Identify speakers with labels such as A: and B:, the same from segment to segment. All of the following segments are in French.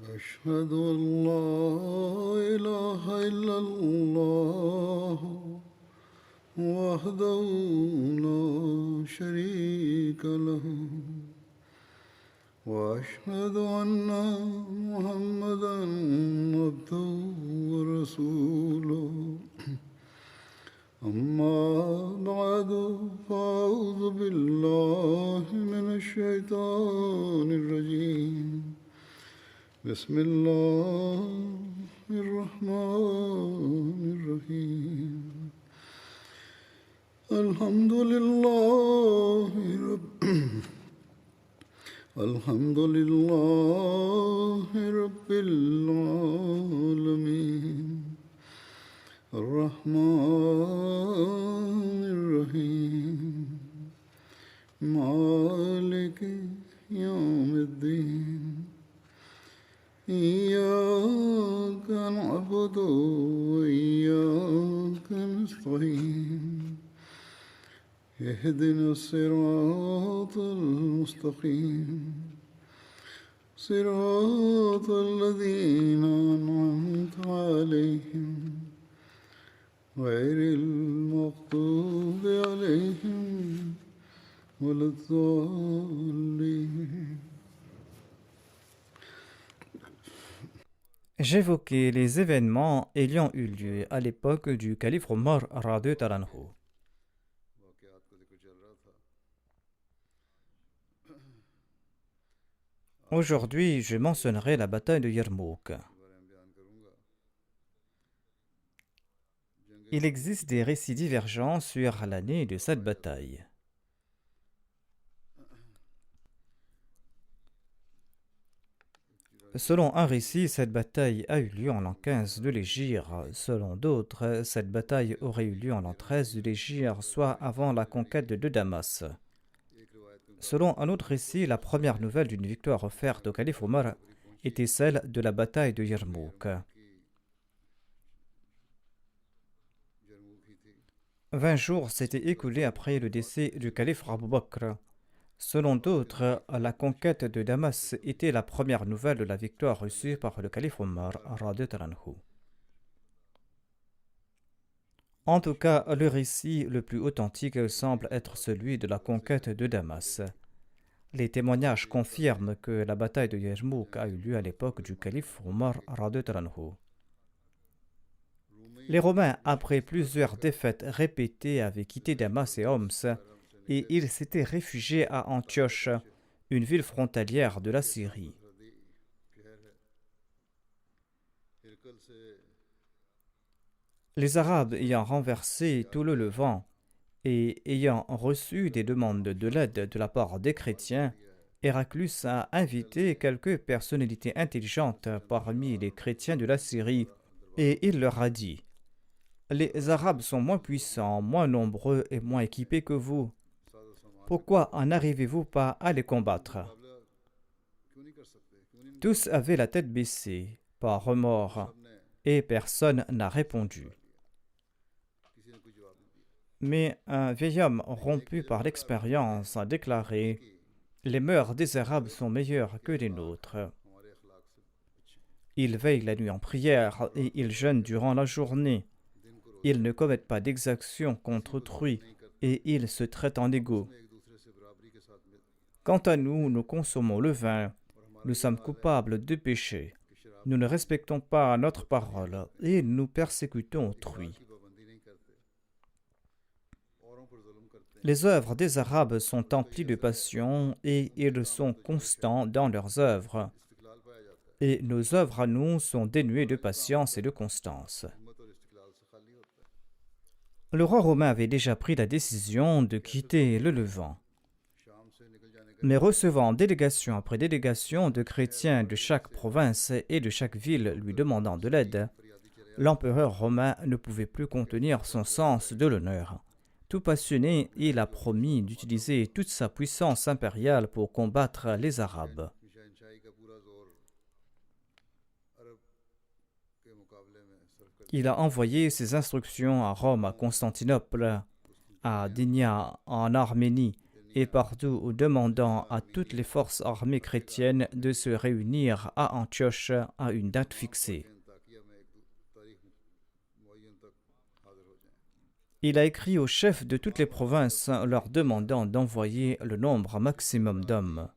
A: أشهد أن لا إله إلا الله وحده لا شريك له وأشهد أن محمدا عبده ورسوله أما بعد فأعوذ بالله من الشيطان الرجيم بسم الله الرحمن الرحيم الحمد لله الحمد لله رب العالمين الرحمن الرحيم مالك يوم الدين إياك نعبد وإياك نستعين اهدنا الصراط المستقيم صراط الذين أنعمت عليهم غير المغضوب عليهم ولا الضالين.
B: J'évoquais les événements ayant eu lieu à l'époque du calife Omar radhiyallahu anhu. Aujourd'hui, je mentionnerai la bataille de Yarmouk. Il existe des récits divergents sur l'année de cette bataille. Selon un récit, cette bataille a eu lieu en l'an 15 de l'Hégire. Selon d'autres, cette bataille aurait eu lieu en l'an 13 de l'Hégire, soit avant la conquête de Damas. Selon un autre récit, la première nouvelle d'une victoire offerte au calife Omar était celle de la bataille de Yarmouk. 20 jours s'étaient écoulés après le décès du calife Abu Bakr. Selon d'autres, la conquête de Damas était la première nouvelle de la victoire reçue par le calife Omar radhiyallahu anhu. En tout cas, le récit le plus authentique semble être celui de la conquête de Damas. Les témoignages confirment que la bataille de Yarmouk a eu lieu à l'époque du calife Omar radhiyallahu anhu. Les Romains, après plusieurs défaites répétées, avaient quitté Damas et Homs et ils s'étaient réfugiés à Antioche, une ville frontalière de la Syrie. Les Arabes ayant renversé tout le Levant et ayant reçu des demandes de l'aide de la part des chrétiens, Héraclius a invité quelques personnalités intelligentes parmi les chrétiens de la Syrie et il leur a dit : les Arabes sont moins puissants, moins nombreux et moins équipés que vous. Pourquoi n'arrivez-vous pas à les combattre ? Tous avaient la tête baissée, par remords, et personne n'a répondu. Mais un vieil homme rompu par l'expérience a déclaré : les mœurs des Arabes sont meilleures que les nôtres. Ils veillent la nuit en prière et ils jeûnent durant la journée. Ils ne commettent pas d'exactions contre autrui et ils se traitent en égaux. Quant à nous, nous consommons le vin, nous sommes coupables de péché, nous ne respectons pas notre parole et nous persécutons autrui. Les œuvres des Arabes sont emplies de passion et ils sont constants dans leurs œuvres. Et nos œuvres à nous sont dénuées de patience et de constance. Le roi romain avait déjà pris la décision de quitter le Levant. Mais recevant délégation après délégation de chrétiens de chaque province et de chaque ville lui demandant de l'aide, l'empereur romain ne pouvait plus contenir son sens de l'honneur. Tout passionné, il a promis d'utiliser toute sa puissance impériale pour combattre les Arabes. Il a envoyé ses instructions à Rome, à Constantinople, à Dynia, en Arménie, et partout demandant à toutes les forces armées chrétiennes de se réunir à Antioche à une date fixée. Il a écrit aux chefs de toutes les provinces leur demandant d'envoyer le nombre maximum d'hommes.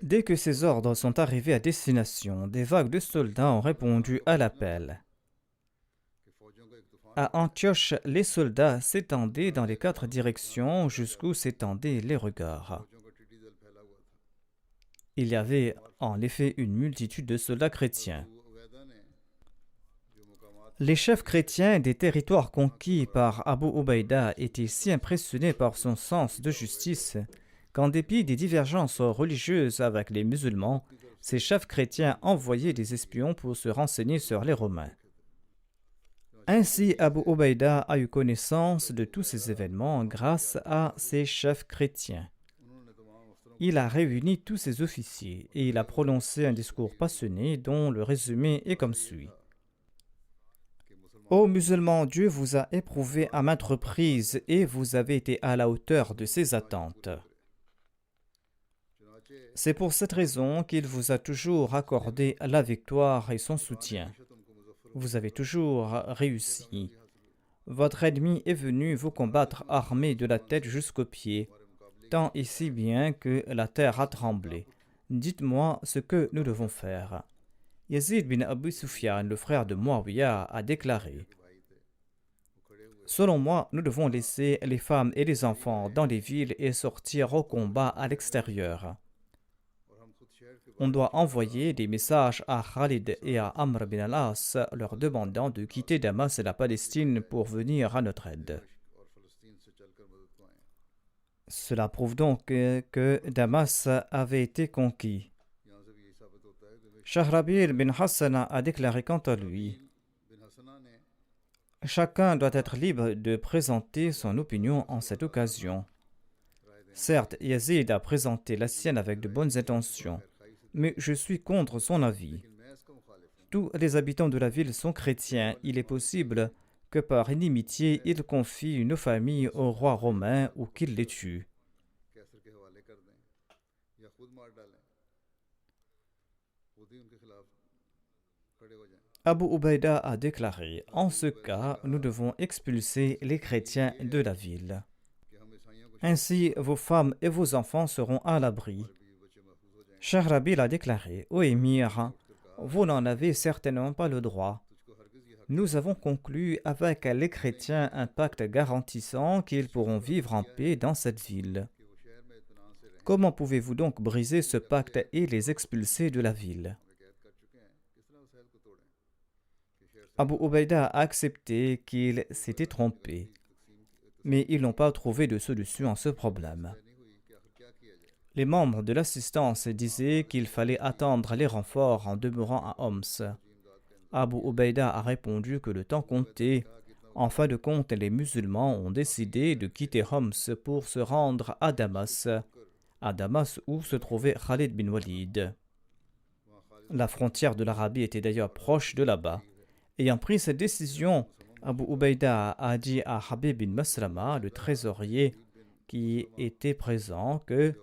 B: Dès que ces ordres sont arrivés à destination, des vagues de soldats ont répondu à l'appel. À Antioche, les soldats s'étendaient dans les 4 directions jusqu'où s'étendaient les regards. Il y avait en effet une multitude de soldats chrétiens. Les chefs chrétiens des territoires conquis par Abu Ubaïda étaient si impressionnés par son sens de justice qu'en dépit des divergences religieuses avec les musulmans, ces chefs chrétiens envoyaient des espions pour se renseigner sur les Romains. Ainsi, Abu Ubaïda a eu connaissance de tous ces événements grâce à ces chefs chrétiens. Il a réuni tous ses officiers et il a prononcé un discours passionné dont le résumé est comme suit. Ô musulmans, Dieu vous a éprouvé à maintes reprises et vous avez été à la hauteur de ses attentes. C'est pour cette raison qu'il vous a toujours accordé la victoire et son soutien. Vous avez toujours réussi. Votre ennemi est venu vous combattre armé de la tête jusqu'aux pieds, tant et si bien que la terre a tremblé. Dites-moi ce que nous devons faire. Yazid bin Abu Sufyan, le frère de Muawiyah, a déclaré: Selon moi, nous devons laisser les femmes et les enfants dans les villes et sortir au combat à l'extérieur. On doit envoyer des messages à Khalid et à Amr bin al-As leur demandant de quitter Damas et la Palestine pour venir à notre aide. Cela prouve donc que Damas avait été conquis. Shahrabil bin Hassan a déclaré quant à lui: Chacun doit être libre de présenter son opinion en cette occasion. Certes, Yazid a présenté la sienne avec de bonnes intentions, mais je suis contre son avis. Tous les habitants de la ville sont chrétiens. Il est possible que par inimitié, ils confient une famille au roi romain ou qu'il les tue. Abu Ubaïda a déclaré: En ce cas, nous devons expulser les chrétiens de la ville. Ainsi, vos femmes et vos enfants seront à l'abri. Shahrabil a déclaré: Ô émir, vous n'en avez certainement pas le droit. Nous avons conclu avec les chrétiens un pacte garantissant qu'ils pourront vivre en paix dans cette ville. Comment pouvez-vous donc briser ce pacte et les expulser de la ville? Abu Ubaïda a accepté qu'il s'était trompé, mais ils n'ont pas trouvé de solution à ce problème. Les membres de l'assistance disaient qu'il fallait attendre les renforts en demeurant à Homs. Abu Ubaïda a répondu que le temps comptait. En fin de compte, les musulmans ont décidé de quitter Homs pour se rendre à Damas où se trouvait Khalid bin Walid. La frontière de l'Arabie était d'ailleurs proche de là-bas. Ayant pris cette décision, Abu Ubaïda a dit à Habib bin Maslama, le trésorier qui était présent, que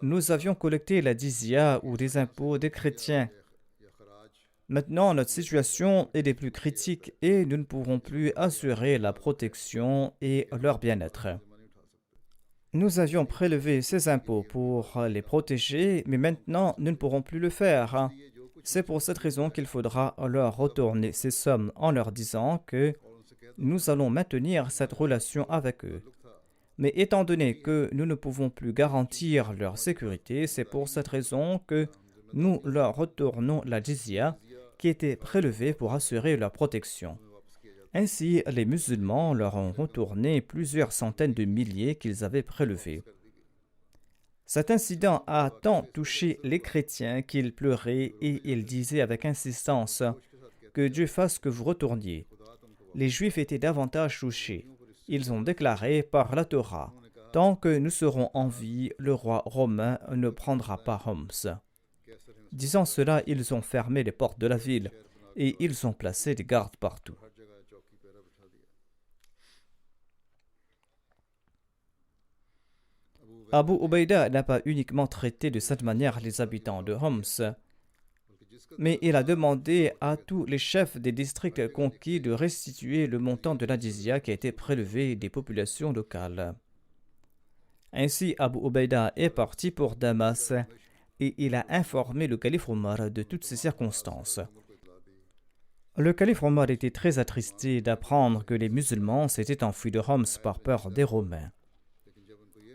B: nous avions collecté la jizya ou des impôts des chrétiens. Maintenant, notre situation est des plus critiques et nous ne pourrons plus assurer la protection et leur bien-être. Nous avions prélevé ces impôts pour les protéger, mais maintenant, nous ne pourrons plus le faire. C'est pour cette raison qu'il faudra leur retourner ces sommes en leur disant que nous allons maintenir cette relation avec eux. Mais étant donné que nous ne pouvons plus garantir leur sécurité, c'est pour cette raison que nous leur retournons la jizya qui était prélevée pour assurer leur protection. Ainsi, les musulmans leur ont retourné plusieurs centaines de milliers qu'ils avaient prélevés. Cet incident a tant touché les chrétiens qu'ils pleuraient et ils disaient avec insistance que Dieu fasse que vous retourniez. Les Juifs étaient davantage touchés. Ils ont déclaré par la Torah: Tant que nous serons en vie, le roi romain ne prendra pas Homs. Disant cela, ils ont fermé les portes de la ville et ils ont placé des gardes partout. Abu Ubaïda n'a pas uniquement traité de cette manière les habitants de Homs, mais il a demandé à tous les chefs des districts conquis de restituer le montant de la jizya qui a été prélevé des populations locales. Ainsi, Abu Ubaïda est parti pour Damas et il a informé le calife Omar de toutes ces circonstances. Le calife Omar était très attristé d'apprendre que les musulmans s'étaient enfuis de Homs par peur des Romains.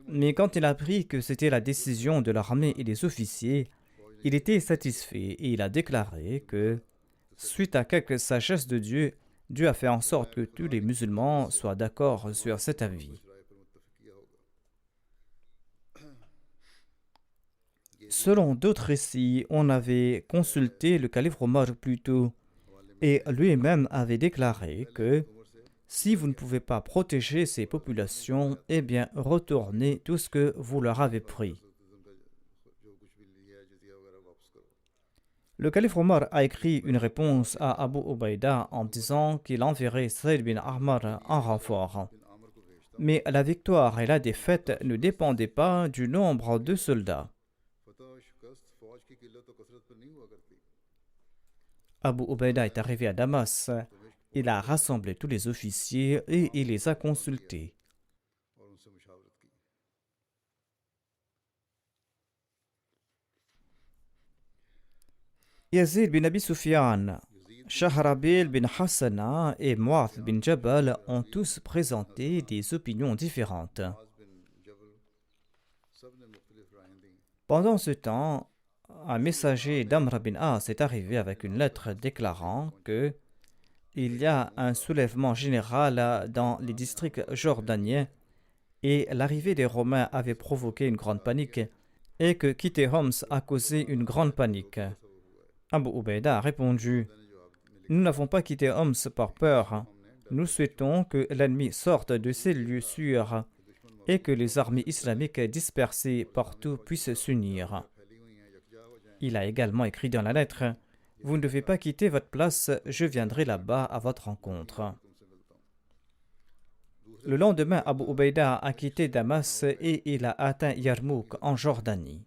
B: Mais quand il a appris que c'était la décision de l'armée et des officiers, il était satisfait et il a déclaré que, suite à quelque sagesse de Dieu, Dieu a fait en sorte que tous les musulmans soient d'accord sur cet avis. Selon d'autres récits, on avait consulté le calife Omar plus tôt et lui-même avait déclaré que si vous ne pouvez pas protéger ces populations, eh bien retournez tout ce que vous leur avez pris. Le calife Omar a écrit une réponse à Abu Ubaïda en disant qu'il enverrait Saïd bin Ammar en renfort. Mais la victoire et la défaite ne dépendaient pas du nombre de soldats. Abu Ubaïda est arrivé à Damas. Il a rassemblé tous les officiers et il les a consultés. Yazid bin Abi Sufyan, Shahrabil bin Hassana et Mu'adh bin Jabal ont tous présenté des opinions différentes. Pendant ce temps, un messager d'Amr bin As est arrivé avec une lettre déclarant que il y a un soulèvement général dans les districts jordaniens et l'arrivée des Romains avait provoqué une grande panique et que quitter Homs a causé une grande panique. Abu Ubaïda a répondu: nous n'avons pas quitté Homs par peur. Nous souhaitons que l'ennemi sorte de ces lieux sûrs et que les armées islamiques dispersées partout puissent s'unir. Il a également écrit dans la lettre: vous ne devez pas quitter votre place, je viendrai là-bas à votre rencontre. Le lendemain, Abu Ubaïda a quitté Damas et il a atteint Yarmouk en Jordanie.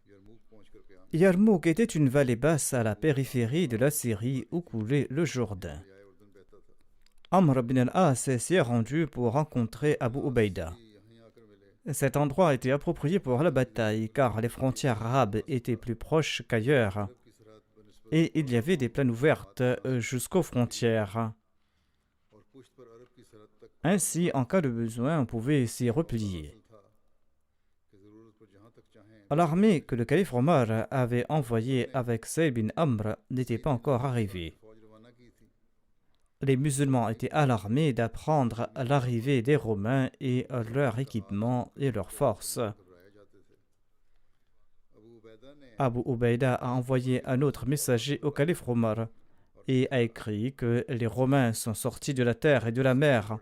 B: Yarmouk était une vallée basse à la périphérie de la Syrie où coulait le Jourdain. Amr bin al-As s'y est rendu pour rencontrer Abu Ubaïda. Cet endroit était approprié pour la bataille car les frontières arabes étaient plus proches qu'ailleurs et il y avait des plaines ouvertes jusqu'aux frontières. Ainsi, en cas de besoin, on pouvait s'y replier. L'armée que le calife Omar avait envoyée avec Saïd bin Amr n'était pas encore arrivée. Les musulmans étaient alarmés d'apprendre l'arrivée des Romains et leur équipement et leurs forces. Abu Ubaïda a envoyé un autre messager au calife Omar et a écrit que les Romains sont sortis de la terre et de la mer.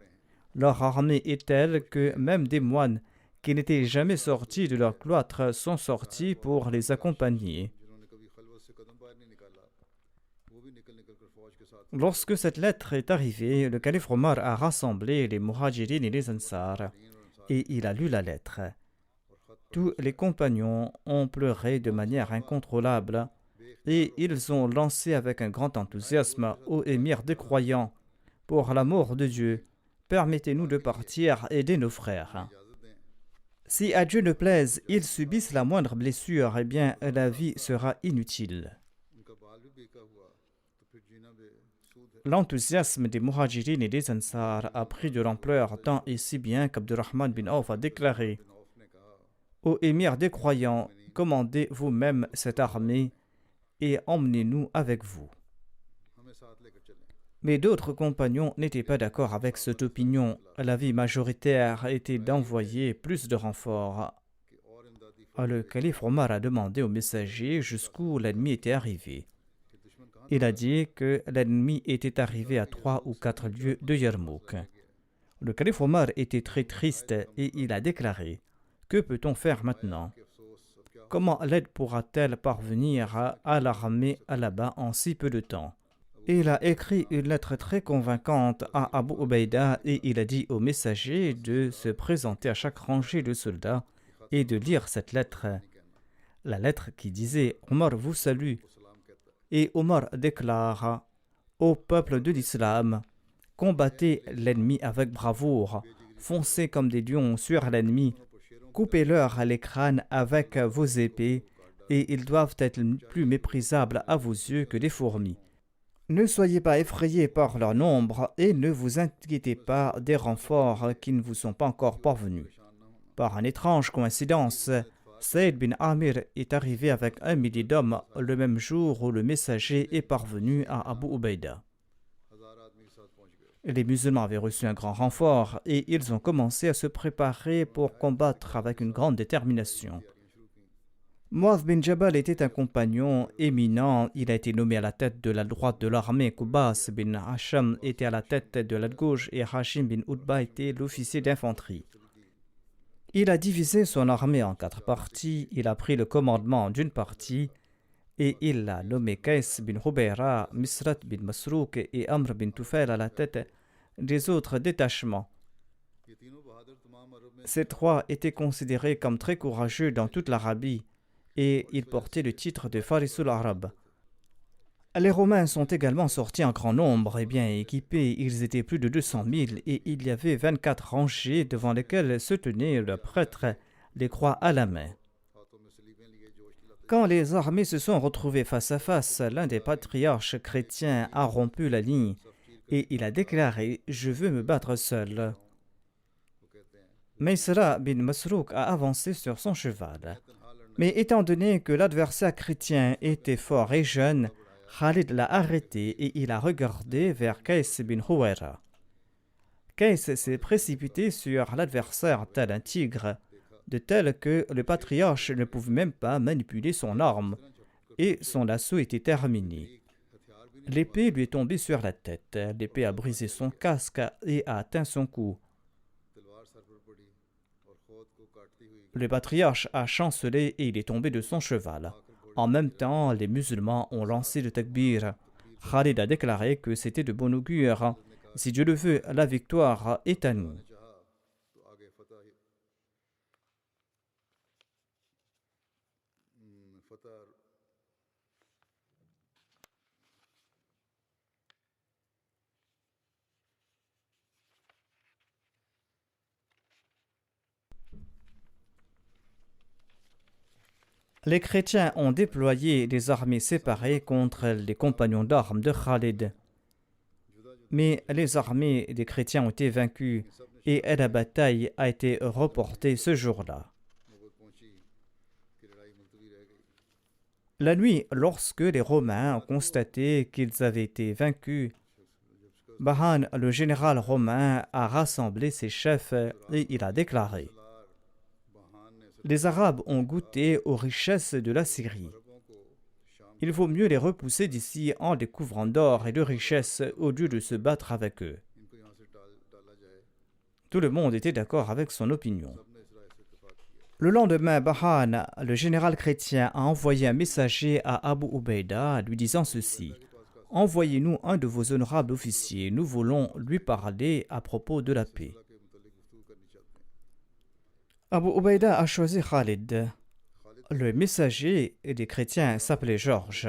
B: Leur armée est telle que même des moines qui n'étaient jamais sortis de leur cloître sont sortis pour les accompagner. Lorsque cette lettre est arrivée, le calife Omar a rassemblé les Muhajirin et les Ansar et il a lu la lettre. Tous les compagnons ont pleuré de manière incontrôlable et ils ont lancé avec un grand enthousiasme ô émir des croyants: pour l'amour de Dieu, permettez-nous de partir aider nos frères. Si à Dieu ne plaise, ils subissent la moindre blessure, eh bien la vie sera inutile. L'enthousiasme des Muhajirin et des Ansar a pris de l'ampleur tant et si bien qu'Abdurrahman bin Auf a déclaré: ô émir des croyants, commandez vous-même cette armée et emmenez-nous avec vous. Mais d'autres compagnons n'étaient pas d'accord avec cette opinion. L'avis majoritaire était d'envoyer plus de renforts. Le calife Omar a demandé au messager jusqu'où l'ennemi était arrivé. Il a dit que l'ennemi était arrivé à 3 ou 4 lieues de Yarmouk. Le calife Omar était très triste et il a déclaré: que peut-on faire maintenant? Comment l'aide pourra-t-elle parvenir à l'armée là-bas en si peu de temps? Il a écrit une lettre très convaincante à Abu Ubaïda et il a dit au messager de se présenter à chaque rangée de soldats et de lire cette lettre, la lettre qui disait « Omar vous salue ». Et Omar déclara « Ô peuple de l'islam, combattez l'ennemi avec bravoure, foncez comme des lions sur l'ennemi, coupez-leur les crânes avec vos épées, et ils doivent être plus méprisables à vos yeux que des fourmis. Ne soyez pas effrayés par leur nombre et ne vous inquiétez pas des renforts qui ne vous sont pas encore parvenus. » Par une étrange coïncidence, Saïd bin Amir est arrivé avec 1 millier d'hommes le même jour où le messager est parvenu à Abu Ubaïda. Les musulmans avaient reçu un grand renfort et ils ont commencé à se préparer pour combattre avec une grande détermination. Mu'adh bin Jabal était un compagnon éminent. Il a été nommé à la tête de la droite de l'armée. Qubas bin Hasham était à la tête de la gauche et Hashim bin Utba était l'officier d'infanterie. Il a divisé son armée en 4 parties. Il a pris le commandement d'une partie et il a nommé Qais bin Hubayra, Misrat bin Masrouk et Amr bin Tufail à la tête des autres détachements. Ces 3 étaient considérés comme très courageux dans toute l'Arabie et ils portaient le titre de Farisul Arab. Les Romains sont également sortis en grand nombre et bien équipés. Ils étaient plus de 200 000 et il y avait 24 rangées devant lesquelles se tenait le prêtre, les croix à la main. Quand les armées se sont retrouvées face à face, l'un des patriarches chrétiens a rompu la ligne et il a déclaré « Je veux me battre seul ». Maysara bin Masrouk a avancé sur son cheval. Mais étant donné que l'adversaire chrétien était fort et jeune, Khalid l'a arrêté et il a regardé vers Qais bin Huwayra. Qais s'est précipité sur l'adversaire tel un tigre, de tel que le patriarche ne pouvait même pas manipuler son arme, et son assaut était terminé. L'épée lui est tombée sur la tête, l'épée a brisé son casque et a atteint son cou. Le patriarche a chancelé et il est tombé de son cheval. En même temps, les musulmans ont lancé le takbir. Khalid a déclaré que c'était de bon augure. Si Dieu le veut, la victoire est à nous. Les chrétiens ont déployé des armées séparées contre les compagnons d'armes de Khalid. Mais les armées des chrétiens ont été vaincues et la bataille a été reportée ce jour-là. La nuit, lorsque les Romains ont constaté qu'ils avaient été vaincus, Bahan, le général romain, a rassemblé ses chefs et il a déclaré: les Arabes ont goûté aux richesses de la Syrie. Il vaut mieux les repousser d'ici en les couvrant d'or et de richesses au lieu de se battre avec eux. Tout le monde était d'accord avec son opinion. Le lendemain, Bahan, le général chrétien, a envoyé un messager à Abu Ubaïda lui disant ceci: envoyez-nous un de vos honorables officiers, nous voulons lui parler à propos de la paix. Abu Ubaïda a choisi Khalid. Le messager des chrétiens s'appelait Georges.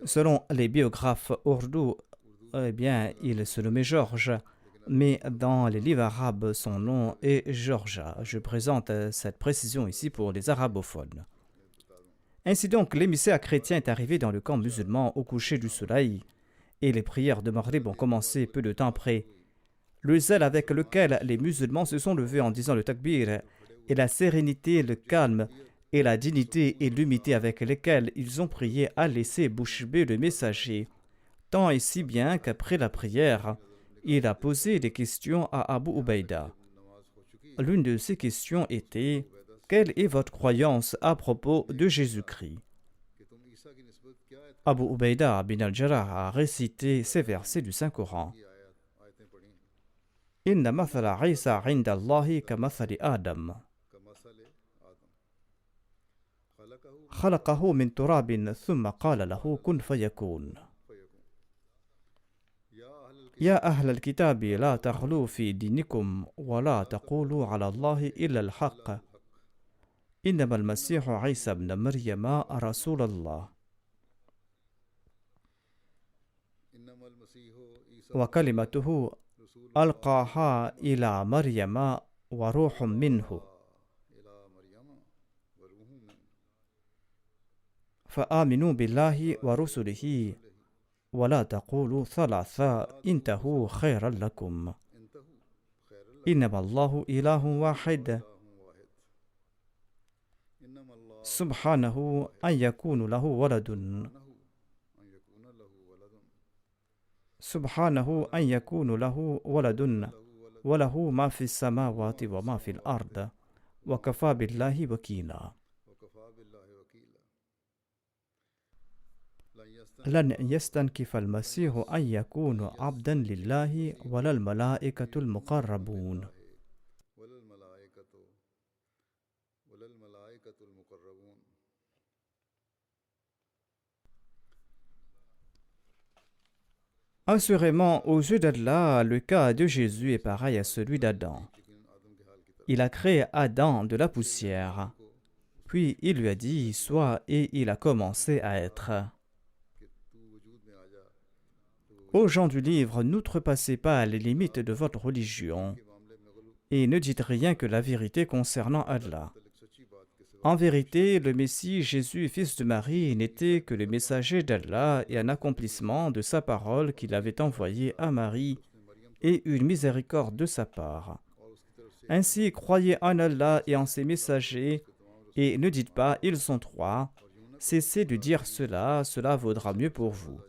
B: Selon les biographes ourdous, il se nommait Georges, mais dans les livres arabes, son nom est Georgia. Je présente cette précision ici pour les arabophones. Ainsi donc, l'émissaire chrétien est arrivé dans le camp musulman au coucher du soleil, et les prières de Maghrib ont commencé peu de temps après. Le zèle avec lequel les musulmans se sont levés en disant le takbir, et la sérénité, le calme, et la dignité et l'humilité avec lesquelles ils ont prié a laissé bouche bée le messager, tant et si bien qu'après la prière, il a posé des questions à Abu Ubaïda. L'une de ces questions était: quelle est votre croyance à propos de Jésus-Christ? Abu Ubaïda bin al-Jarrah a récité ces versets du Saint-Coran. Inna mathala Isa inda Allahi ka mathali Adam. خلقه من تراب ثم قال له كن فيكون. يا أهل الكتاب لا تغلوا في دينكم ولا تقولوا على الله إلا الحق إنما المسيح عيسى ابن مريم رسول الله وكلمته ألقاها إلى مريم وروح منه فآمنوا بالله ورسله ولا تقولوا ثلاثة انتهوا خيرا لكم إنما الله إله واحد سبحانه أن يكون له ولد سبحانه أن يكون له ولد وله ما في السماوات وما في الأرض وكفى بالله وكيلا لن يستنكف المسيح أن يكون عبدا لله ولا الملائكة المقربون Assurément, aux yeux d'Allah, le cas de Jésus est pareil à celui d'Adam. Il a créé Adam de la poussière, puis il lui a dit « Sois » et il a commencé à être. Ô gens du livre, n'outrepassez pas les limites de votre religion et ne dites rien que la vérité concernant Allah. En vérité, le Messie Jésus, fils de Marie, n'était que le messager d'Allah et un accomplissement de sa parole qu'il avait envoyé à Marie et une miséricorde de sa part. Ainsi, croyez en Allah et en ses messagers et ne dites pas « ils sont trois ». Cessez de dire cela, cela vaudra mieux pour vous.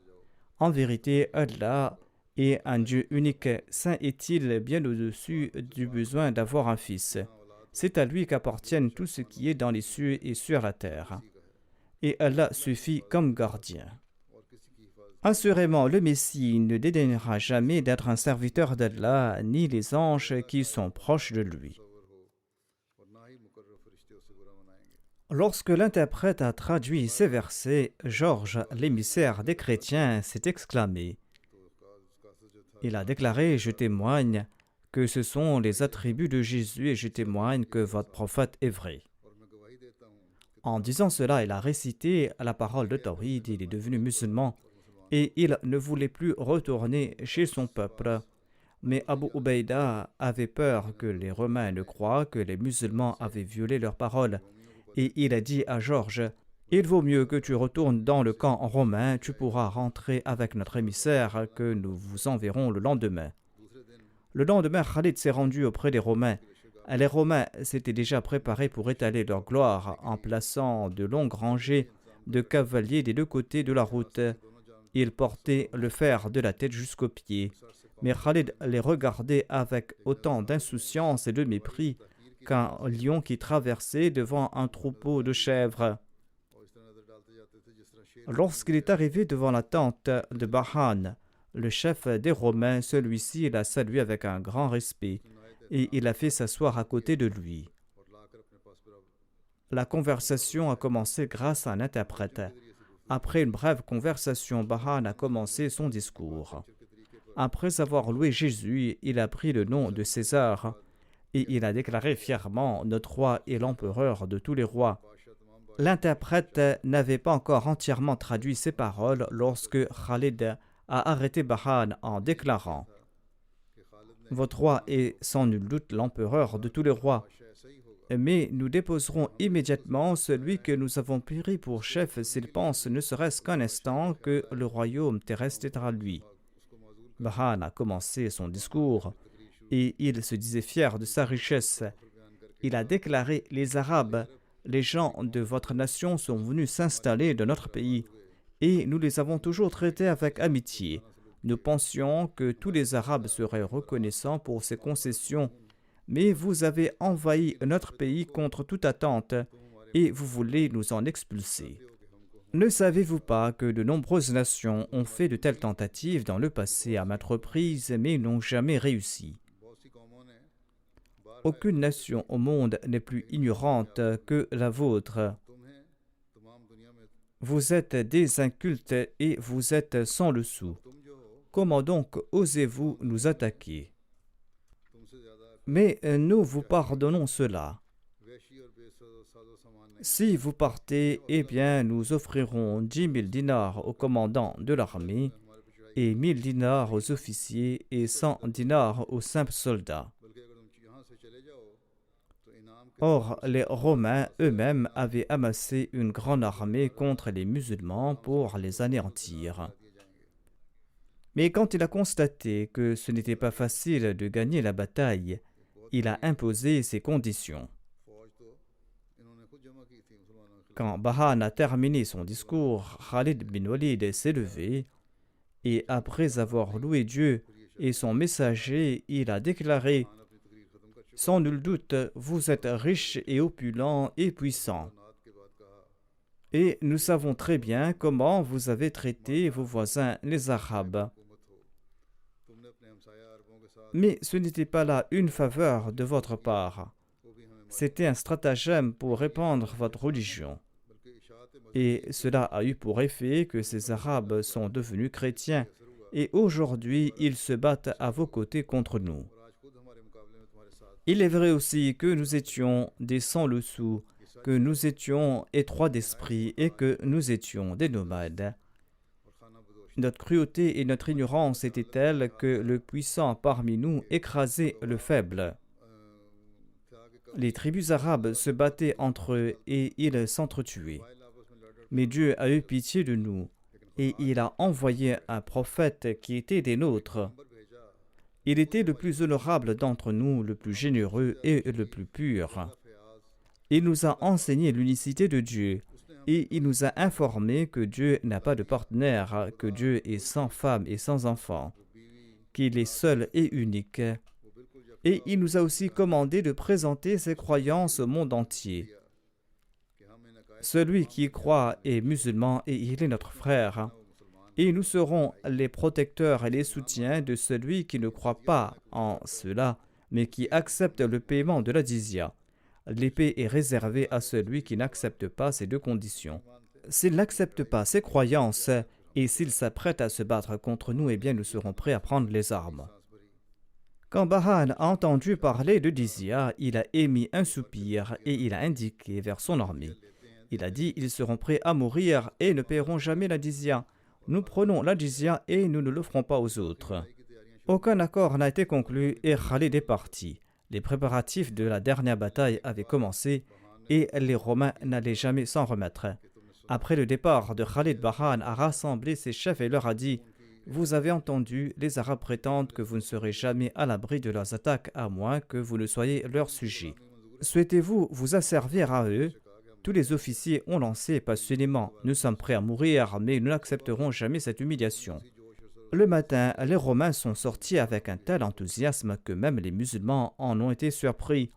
B: En vérité, Allah est un Dieu unique. Saint est-il bien au-dessus du besoin d'avoir un fils. C'est à lui qu'appartiennent tout ce qui est dans les cieux et sur la terre. Et Allah suffit comme gardien. Assurément, le Messie ne dédaignera jamais d'être un serviteur d'Allah, ni les anges qui sont proches de lui. Lorsque l'interprète a traduit ces versets, Georges, l'émissaire des chrétiens, s'est exclamé. Il a déclaré « Je témoigne que ce sont les attributs de Jésus et je témoigne que votre prophète est vrai. » En disant cela, il a récité la parole de Tawhid, il est devenu musulman et il ne voulait plus retourner chez son peuple. Mais Abu Ubaïda avait peur que les Romains ne croient que les musulmans avaient violé leur parole. Et il a dit à Georges, « Il vaut mieux que tu retournes dans le camp romain, tu pourras rentrer avec notre émissaire que nous vous enverrons le lendemain. » Le lendemain, Khalid s'est rendu auprès des Romains. Les Romains s'étaient déjà préparés pour étaler leur gloire en plaçant de longues rangées de cavaliers des deux côtés de la route. Ils portaient le fer de la tête jusqu'aux pieds. Mais Khalid les regardait avec autant d'insouciance et de mépris qu'un lion qui traversait devant un troupeau de chèvres. Lorsqu'il est arrivé devant la tente de Bahan, le chef des Romains, celui-ci l'a salué avec un grand respect et il a fait s'asseoir à côté de lui. La conversation a commencé grâce à un interprète. Après une brève conversation, Bahan a commencé son discours. Après avoir loué Jésus, il a pris le nom de César et il a déclaré fièrement « Notre roi est l'empereur de tous les rois ». L'interprète n'avait pas encore entièrement traduit ces paroles lorsque Khalid a arrêté Bahan en déclarant « Votre roi est sans nul doute l'empereur de tous les rois, mais nous déposerons immédiatement celui que nous avons pris pour chef s'il pense ne serait-ce qu'un instant que le royaume terrestre est à lui. » Bahan a commencé son discours et il se disait fier de sa richesse. Il a déclaré « Les Arabes, les gens de votre nation sont venus s'installer dans notre pays et nous les avons toujours traités avec amitié. Nous pensions que tous les Arabes seraient reconnaissants pour ces concessions, mais vous avez envahi notre pays contre toute attente et vous voulez nous en expulser. Ne savez-vous pas que de nombreuses nations ont fait de telles tentatives dans le passé à maintes reprises, mais n'ont jamais réussi? Aucune nation au monde n'est plus ignorante que la vôtre. Vous êtes des incultes et vous êtes sans le sou. comment donc osez-vous nous attaquer? Mais nous vous pardonnons cela. Si vous partez, eh bien, nous offrirons 10 000 dinars au commandant de l'armée et 1000 dinars aux officiers et 100 dinars aux simples soldats. Or, les Romains eux-mêmes avaient amassé une grande armée contre les musulmans pour les anéantir. Mais quand il a constaté que ce n'était pas facile de gagner la bataille, il a imposé ses conditions. Quand Bahan a terminé son discours, Khalid bin Walid s'est levé et après avoir loué Dieu et son messager, il a déclaré: sans nul doute, vous êtes riche et opulent et puissant. Et nous savons très bien comment vous avez traité vos voisins les Arabes. Mais ce n'était pas là une faveur de votre part. C'était un stratagème pour répandre votre religion. Et cela a eu pour effet que ces Arabes sont devenus chrétiens et aujourd'hui ils se battent à vos côtés contre nous. Il est vrai aussi que nous étions des sans-le-sou, que nous étions étroits d'esprit et que nous étions des nomades. Notre cruauté et notre ignorance étaient telles que le puissant parmi nous écrasait le faible. Les tribus arabes se battaient entre eux et ils s'entretuaient. Mais Dieu a eu pitié de nous et il a envoyé un prophète qui était des nôtres. Il était le plus honorable d'entre nous, le plus généreux et le plus pur. Il nous a enseigné l'unicité de Dieu et il nous a informé que Dieu n'a pas de partenaire, que Dieu est sans femme et sans enfant, qu'il est seul et unique. Et il nous a aussi commandé de présenter ses croyances au monde entier. Celui qui croit est musulman et il est notre frère. Et nous serons les protecteurs et les soutiens de celui qui ne croit pas en cela, mais qui accepte le paiement de la jizya. L'épée est réservée à celui qui n'accepte pas ces deux conditions. S'il n'accepte pas ces croyances et s'il s'apprête à se battre contre nous, eh bien nous serons prêts à prendre les armes. Quand Bahan a entendu parler de jizya, il a émis un soupir et il a indiqué vers son armée. Il a dit: ils seront prêts à mourir et ne paieront jamais la jizya. Nous prenons la jizya et nous ne l'offrons pas aux autres. Aucun accord n'a été conclu et Khalid est parti. Les préparatifs de la dernière bataille avaient commencé et les Romains n'allaient jamais s'en remettre. Après le départ de Khalid, Bahan a rassemblé ses chefs et leur a dit: vous avez entendu, les Arabes prétendent que vous ne serez jamais à l'abri de leurs attaques à moins que vous ne soyez leur sujet. Souhaitez-vous vous asservir à eux? Tous les officiers ont lancé passionnément: nous sommes prêts à mourir, mais nous n'accepterons jamais cette humiliation. Le matin, les Romains sont sortis avec un tel enthousiasme que même les musulmans en ont été surpris.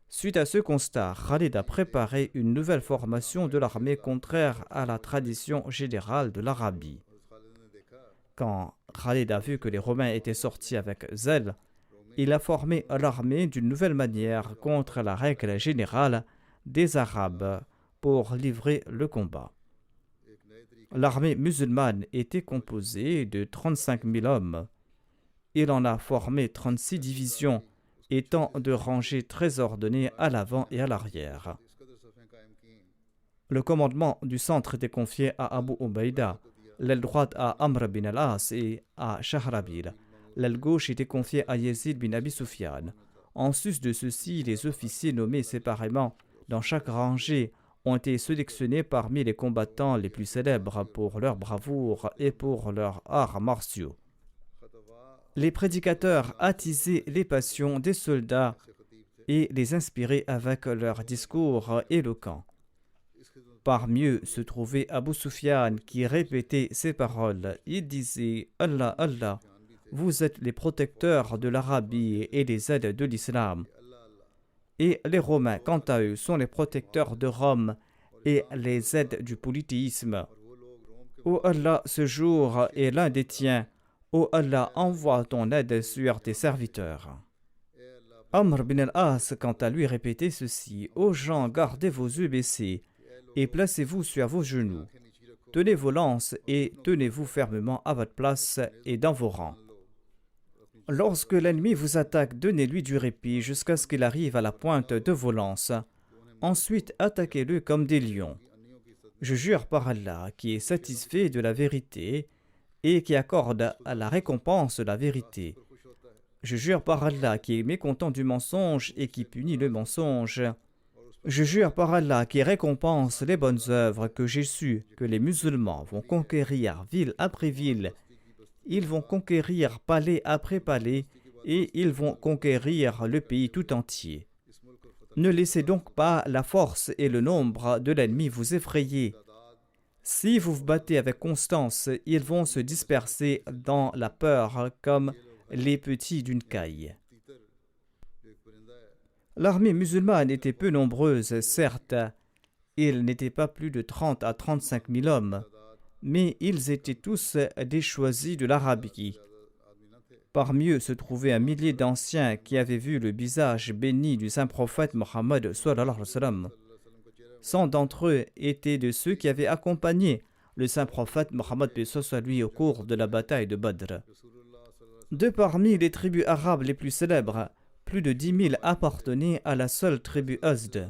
B: Suite à ce constat, Khalid a préparé une nouvelle formation de l'armée contraire à la tradition générale de l'Arabie. Quand Khalid a vu que les Romains étaient sortis avec zèle, il a formé l'armée d'une nouvelle manière contre la règle générale des Arabes pour livrer le combat. L'armée musulmane était composée de 35 000 hommes. Il en a formé 36 divisions, étant de rangées très ordonnées à l'avant et à l'arrière. Le commandement du centre était confié à Abu Ubaïda, l'aile droite à Amr bin al-As et à Shahrabil. L'aile gauche était confiée à Yazid bin Abi Sufyan. En sus de ceci, les officiers nommés séparément dans chaque rangée ont été sélectionnés parmi les combattants les plus célèbres pour leur bravoure et pour leurs arts martiaux. Les prédicateurs attisaient les passions des soldats et les inspiraient avec leurs discours éloquents. Parmi eux se trouvait Abu Sufyan qui répétait ces paroles. Il disait: Allah, Allah, vous êtes les protecteurs de l'Arabie et les aides de l'islam. Et les Romains, quant à eux, sont les protecteurs de Rome et les aides du polythéisme. Ô Allah, ce jour est l'un des tiens. Ô Allah, envoie ton aide sur tes serviteurs. Amr bin al-As, quant à lui, répétait ceci: ô gens, gardez vos yeux baissés et placez-vous sur vos genoux. tenez vos lances et tenez-vous fermement à votre place et dans vos rangs. Lorsque l'ennemi vous attaque, donnez-lui du répit jusqu'à ce qu'il arrive à la pointe de vos lances. Ensuite, attaquez-le comme des lions. Je jure par Allah, qui est satisfait de la vérité et qui accorde à la récompense de la vérité. Je jure par Allah, qui est mécontent du mensonge et qui punit le mensonge. Je jure par Allah, qui récompense les bonnes œuvres, que j'ai su que les musulmans vont conquérir ville après ville. Ils vont conquérir palais après palais et ils vont conquérir le pays tout entier. Ne laissez donc pas la force et le nombre de l'ennemi vous effrayer. Si vous vous battez avec constance, ils vont se disperser dans la peur comme les petits d'une caille. L'armée musulmane était peu nombreuse, certes. Ils n'étaient pas plus de 30 à 35 000 hommes, mais ils étaient tous des choisis de l'Arabie. Parmi eux se trouvait un millier d'anciens qui avaient vu le visage béni du saint prophète Mohammed sallallahu alayhi wa sallam. 100 d'entre eux étaient de ceux qui avaient accompagné le saint prophète Mohammed paix soit lui au cours de la bataille de Badr. De parmi les tribus arabes les plus célèbres, plus de 10 000 appartenaient à la seule tribu Azd.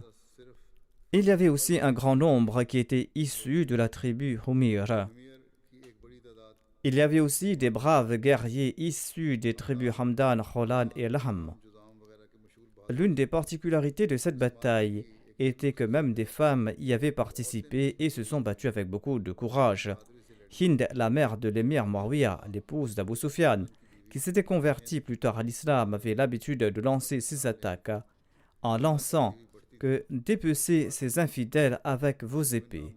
B: Il y avait aussi un grand nombre qui étaient issus de la tribu Humira. Il y avait aussi des braves guerriers issus des tribus Hamdan, Kholan et Laham. L'une des particularités de cette bataille était que même des femmes y avaient participé et se sont battues avec beaucoup de courage. Hind, la mère de l'émir Muawiyah, l'épouse d'Abu Sufyan, qui s'était convertie plus tard à l'islam, avait l'habitude de lancer ses attaques en lançant que dépecez ces infidèles avec vos épées.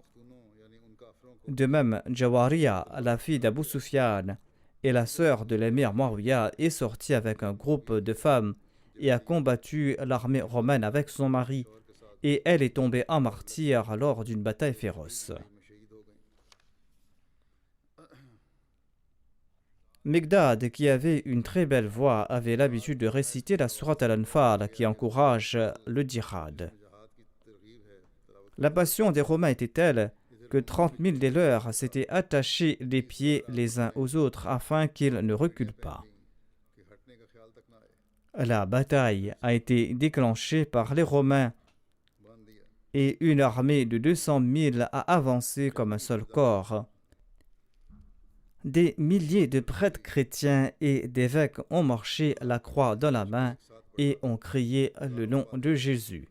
B: De même, Jawariya, la fille d'Abu Sufyan et la sœur de l'émir Muawiyah, est sortie avec un groupe de femmes et a combattu l'armée romaine avec son mari, et elle est tombée en martyr lors d'une bataille féroce. Miqdad, qui avait une très belle voix, avait l'habitude de réciter la sourate Al-Anfal qui encourage le djihad. La passion des Romains était telle que 30 000 des leurs s'étaient attachés les pieds les uns aux autres afin qu'ils ne reculent pas. La bataille a été déclenchée par les Romains et une armée de 200 000 a avancé comme un seul corps. Des milliers de prêtres chrétiens et d'évêques ont marché la croix dans la main et ont crié le nom de Jésus.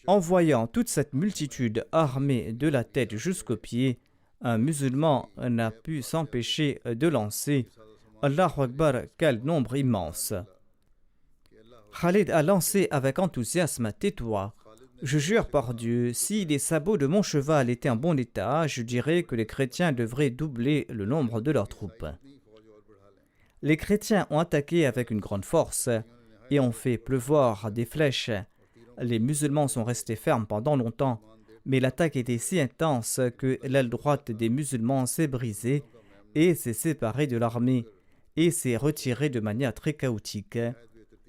B: En voyant toute cette multitude armée de la tête jusqu'aux pieds, un musulman n'a pu s'empêcher de lancer « Allahu Akbar, quel nombre immense !» Khalid a lancé avec enthousiasme « Tais-toi !» Je jure par Dieu, si les sabots de mon cheval étaient en bon état, je dirais que les chrétiens devraient doubler le nombre de leurs troupes. Les chrétiens ont attaqué avec une grande force et ont fait pleuvoir des flèches. Les musulmans sont restés fermes pendant longtemps, mais l'attaque était si intense que l'aile droite des musulmans s'est brisée et s'est séparée de l'armée et s'est retirée de manière très chaotique.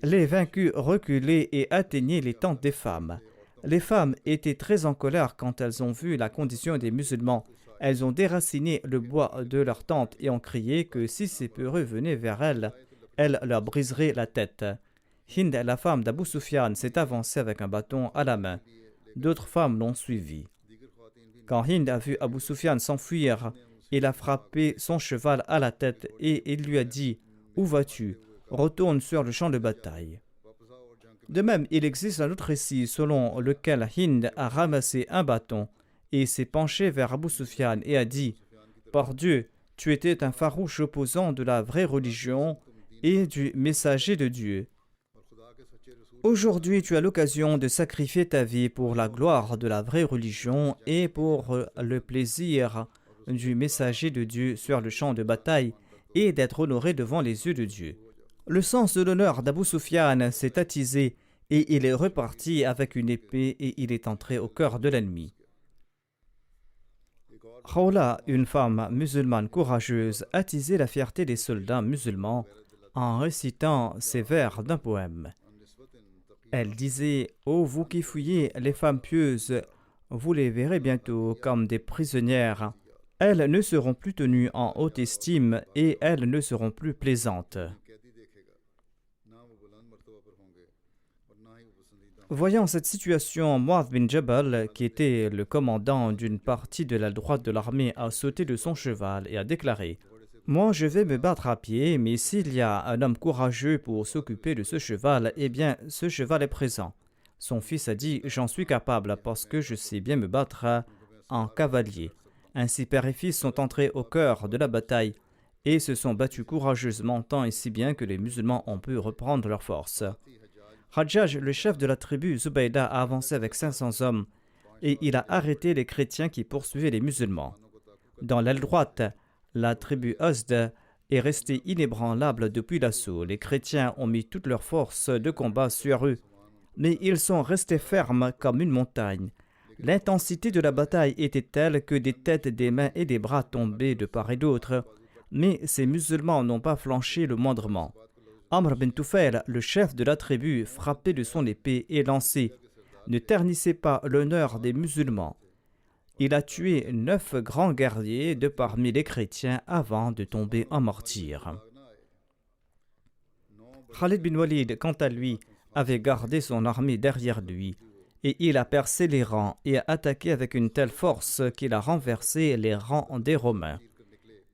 B: Les vaincus reculaient et atteignaient les tentes des femmes. Les femmes étaient très en colère quand elles ont vu la condition des musulmans. Elles ont déraciné le bois de leurs tentes et ont crié que si ces peureux venaient vers elles, elles leur briseraient la tête. Hind, la femme d'Abu Sufyan, s'est avancée avec un bâton à la main. D'autres femmes l'ont suivie. Quand Hind a vu Abu Sufyan s'enfuir, il a frappé son cheval à la tête et il lui a dit « Où vas-tu ? Retourne sur le champ de bataille. » De même, il existe un autre récit selon lequel Hind a ramassé un bâton et s'est penché vers Abu Sufyan et a dit « Par Dieu, tu étais un farouche opposant de la vraie religion et du messager de Dieu. Aujourd'hui, tu as l'occasion de sacrifier ta vie pour la gloire de la vraie religion et pour le plaisir du messager de Dieu sur le champ de bataille et d'être honoré devant les yeux de Dieu. » Le sens de l'honneur d'Abu Sufyan s'est attisé et il est reparti avec une épée et il est entré au cœur de l'ennemi. Khawla, une femme musulmane courageuse, attisait la fierté des soldats musulmans en récitant ces vers d'un poème. Elle disait « Ô vous qui fouillez les femmes pieuses, vous les verrez bientôt comme des prisonnières. elles ne seront plus tenues en haute estime et elles ne seront plus plaisantes. Voyant cette situation, Mu'adh bin Jabal, qui était le commandant d'une partie de la droite de l'armée, a sauté de son cheval et a déclaré: « Moi, je vais me battre à pied, mais s'il y a un homme courageux pour s'occuper de ce cheval, eh bien, ce cheval est présent. » Son fils a dit: « J'en suis capable parce que je sais bien me battre en cavalier. » Ainsi, père et fils sont entrés au cœur de la bataille et se sont battus courageusement tant et si bien que les musulmans ont pu reprendre leur force. Hajjaj, le chef de la tribu Zubayda, a avancé avec 500 hommes et il a arrêté les chrétiens qui poursuivaient les musulmans. Dans l'aile droite, la tribu Azd est restée inébranlable depuis l'assaut. Les chrétiens ont mis toutes leurs forces de combat sur eux, mais ils sont restés fermes comme une montagne. L'intensité de la bataille était telle que des têtes, des mains et des bras tombaient de part et d'autre, mais ces musulmans n'ont pas flanché le moindrement. Amr bin Tufail, le chef de la tribu, frappé de son épée et lancé, ne ternissait pas l'honneur des musulmans. Il a tué 9 grands guerriers de parmi les chrétiens avant de tomber en martyr. Khalid bin Walid, quant à lui, avait gardé son armée derrière lui, et il a percé les rangs et a attaqué avec une telle force qu'il a renversé les rangs des Romains.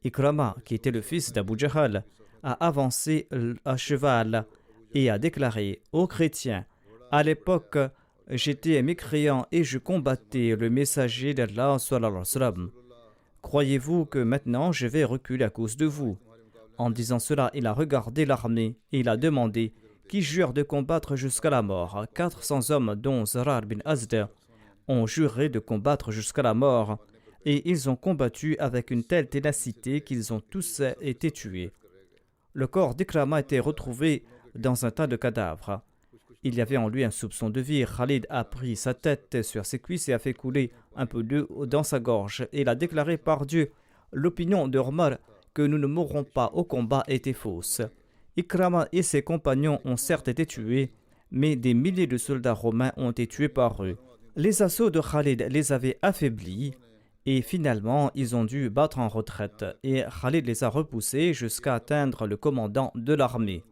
B: Ikrama, qui était le fils d'Abu Jahal, a avancé à cheval et a déclaré aux chrétiens: « À l'époque, j'étais mécréant et je combattais le messager d'Allah sallallahu alayhi wa sallam. Croyez-vous que maintenant je vais reculer à cause de vous ?» En disant cela, il a regardé l'armée et il a demandé: « Qui jure de combattre jusqu'à la mort ?» 400 hommes, dont Zarar bin Azd, ont juré de combattre jusqu'à la mort et ils ont combattu avec une telle ténacité qu'ils ont tous été tués. Le corps d'Ikrama a été retrouvé dans un tas de cadavres. Il y avait en lui un soupçon de vie. Khalid a pris sa tête sur ses cuisses et a fait couler un peu d'eau dans sa gorge. Et il a déclaré: « Par Dieu, l'opinion de Omar que nous ne mourrons pas au combat était fausse. » Ikrama et ses compagnons ont certes été tués, mais des milliers de soldats romains ont été tués par eux. Les assauts de Khalid les avaient affaiblis et finalement ils ont dû battre en retraite et Khalid les a repoussés jusqu'à atteindre le commandant de l'armée.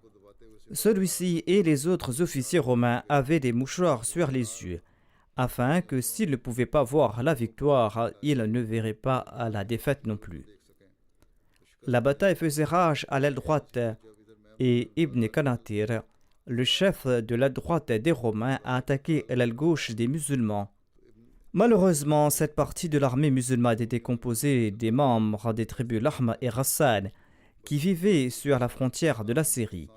B: Celui-ci et les autres officiers romains avaient des mouchoirs sur les yeux, afin que s'ils ne pouvaient pas voir la victoire, ils ne verraient pas la défaite non plus. La bataille faisait rage à l'aile droite et Ibn Kanatir, le chef de la droite des Romains, a attaqué l'aile gauche des musulmans. Malheureusement, cette partie de l'armée musulmane était composée des membres des tribus Lahma et Ghassan qui vivaient sur la frontière de la Syrie.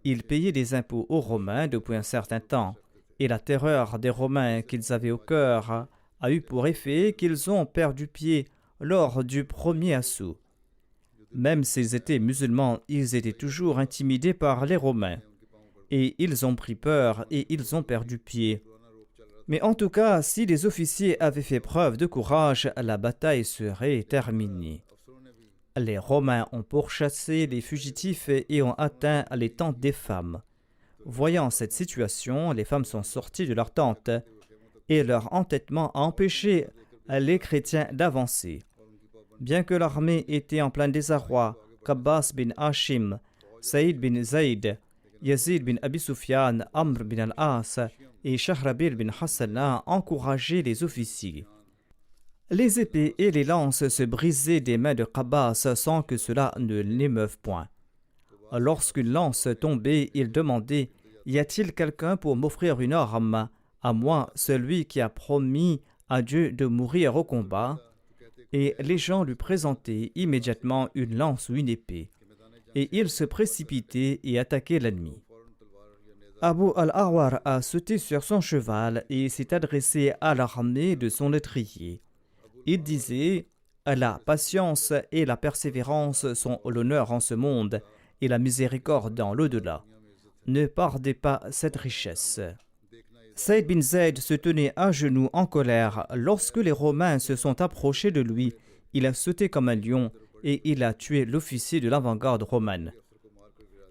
B: Ils payaient des impôts aux Romains depuis un certain temps, et la terreur des Romains qu'ils avaient au cœur a eu pour effet qu'ils ont perdu pied lors du premier assaut. Même s'ils étaient musulmans, ils étaient toujours intimidés par les Romains, et ils ont pris peur et ils ont perdu pied. Mais en tout cas, si les officiers avaient fait preuve de courage, la bataille serait terminée. Les Romains ont pourchassé les fugitifs et ont atteint les tentes des femmes. Voyant cette situation, les femmes sont sorties de leurs tentes et leur entêtement a empêché les chrétiens d'avancer. Bien que l'armée était en plein désarroi, Qabbas bin Hashim, Saïd bin Zayd, Yazid bin Abi Sufyan, Amr bin al-As et Shahrabil bin Hassan ont encouragé les officiers. Les épées et les lances se brisaient des mains de Qabbas sans que cela ne l'émeuve point. Lorsqu'une lance tombait, il demandait: « Y a-t-il quelqu'un pour m'offrir une arme, à moi, celui qui a promis à Dieu de mourir au combat ?» Et les gens lui présentaient immédiatement une lance ou une épée. Et il se précipitait et attaquait l'ennemi. Abu al-Awar a sauté sur son cheval et s'est adressé à l'armée de son étrier. Il disait: « La patience et la persévérance sont l'honneur en ce monde et la miséricorde dans l'au-delà. Ne perdez pas cette richesse. » Saïd bin Zayd se tenait à genoux en colère. Lorsque les Romains se sont approchés de lui, il a sauté comme un lion et il a tué l'officier de l'avant-garde romaine.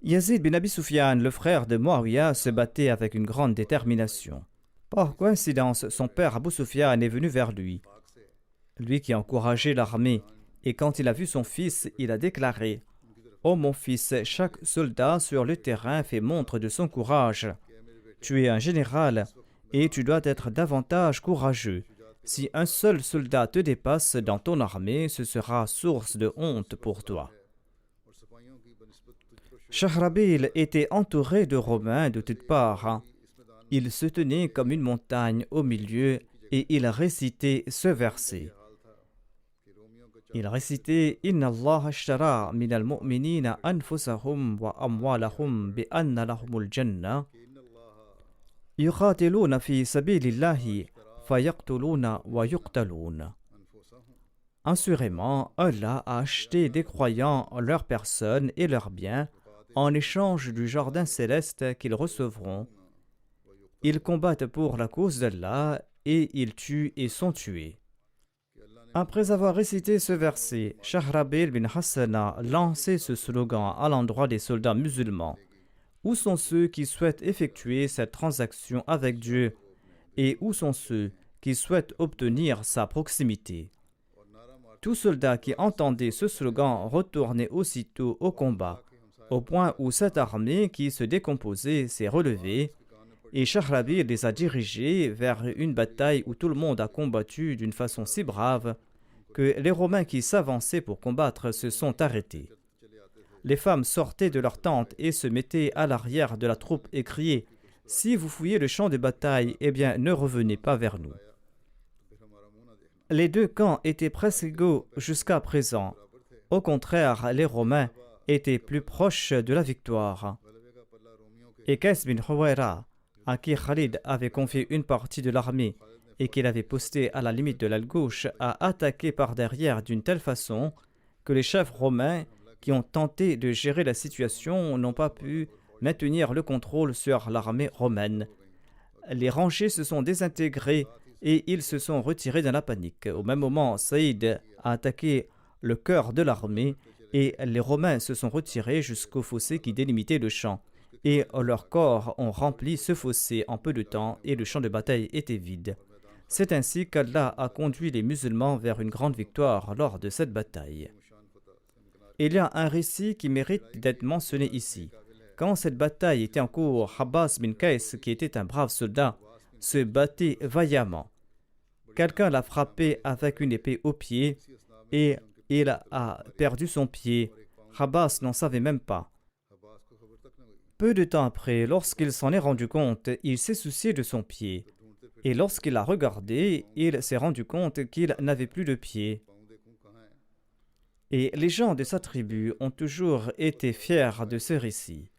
B: Yazid bin Abi Sufyan, le frère de Muawiyah, se battait avec une grande détermination. Par coïncidence, son père Abu Sufyan est venu vers lui. lui qui a encouragé l'armée, et quand il a vu son fils, il a déclaré: Ô mon fils, chaque soldat sur le terrain fait montre de son courage. Tu es un général et tu dois être davantage courageux. Si un seul soldat te dépasse dans ton armée, ce sera source de honte pour toi. Shahrabil était entouré de Romains de toutes parts. Il se tenait comme une montagne au milieu et il récitait ce verset. Il récitait: Inna Allah ashtara min al-mu'minina anfusahum wa amwalahum bi anna lahumul jannah. Yuqatiluna fi sabilillahi fayaqtuluna wa yuqtalun. Assurément, Allah a acheté des croyants leur personne et leurs biens en échange du jardin céleste qu'ils recevront. Ils combattent pour la cause d'Allah et ils tuent et sont tués. Après avoir récité ce verset, Shahrabil bin Hassan a lancé ce slogan à l'endroit des soldats musulmans. Où sont ceux qui souhaitent effectuer cette transaction avec Dieu et où sont ceux qui souhaitent obtenir sa proximité? Tout soldat qui entendait ce slogan retournait aussitôt au combat, au point où cette armée qui se décomposait s'est relevée et Shahrabil les a dirigés vers une bataille où tout le monde a combattu d'une façon si brave que les Romains qui s'avançaient pour combattre se sont arrêtés. Les femmes sortaient de leurs tentes et se mettaient à l'arrière de la troupe et criaient: Si vous fouillez le champ de bataille, eh bien ne revenez pas vers nous. Les deux camps étaient presque égaux jusqu'à présent. Au contraire, les Romains étaient plus proches de la victoire. Et Qais bin Huwayra, à qui Khalid avait confié une partie de l'armée et qu'il avait posté à la limite de l'aile gauche, a attaqué par derrière d'une telle façon que les chefs romains qui ont tenté de gérer la situation n'ont pas pu maintenir le contrôle sur l'armée romaine. Les rangées se sont désintégrées et ils se sont retirés dans la panique. Au même moment, Saïd a attaqué le cœur de l'armée et les Romains se sont retirés jusqu'au fossé qui délimitait le champ. Et leurs corps ont rempli ce fossé en peu de temps et le champ de bataille était vide. C'est ainsi qu'Allah a conduit les musulmans vers une grande victoire lors de cette bataille. Il y a un récit qui mérite d'être mentionné ici. Quand cette bataille était en cours, Abbas bin Qais, qui était un brave soldat, se battait vaillamment. Quelqu'un l'a frappé avec une épée au pied et il a perdu son pied. Abbas n'en savait même pas. Peu de temps après, lorsqu'il s'en est rendu compte, il s'est soucié de son pied. Et lorsqu'il l'a regardé, il s'est rendu compte qu'il n'avait plus de pied. Et les gens de sa tribu ont toujours été fiers de ce récit.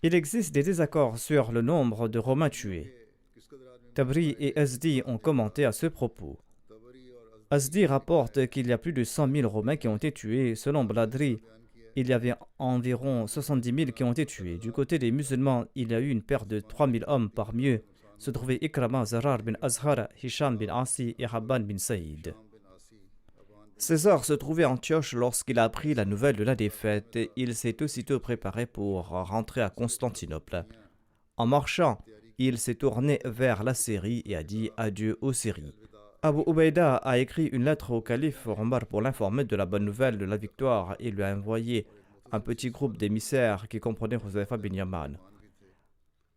B: Il existe des désaccords sur le nombre de Romains tués. Tabri et Azdi ont commenté à ce propos. Azdi rapporte qu'il y a plus de 100 000 Romains qui ont été tués. Selon Bladri, il y avait environ 70 000 qui ont été tués. Du côté des musulmans, il y a eu une perte de 3 000 hommes. Parmi eux se trouvaient Ikrama, Zarar bin Azhar, Hisham bin Asi et Habban bin Saïd. César se trouvait à Antioche lorsqu'il a appris la nouvelle de la défaite. Il s'est aussitôt préparé pour rentrer à Constantinople. En marchant, il s'est tourné vers la Syrie et a dit adieu aux Syries. Abu Ubaïda a écrit une lettre au calife Omar pour l'informer de la bonne nouvelle de la victoire et lui a envoyé un petit groupe d'émissaires qui comprenait Huzaifa bin Yaman.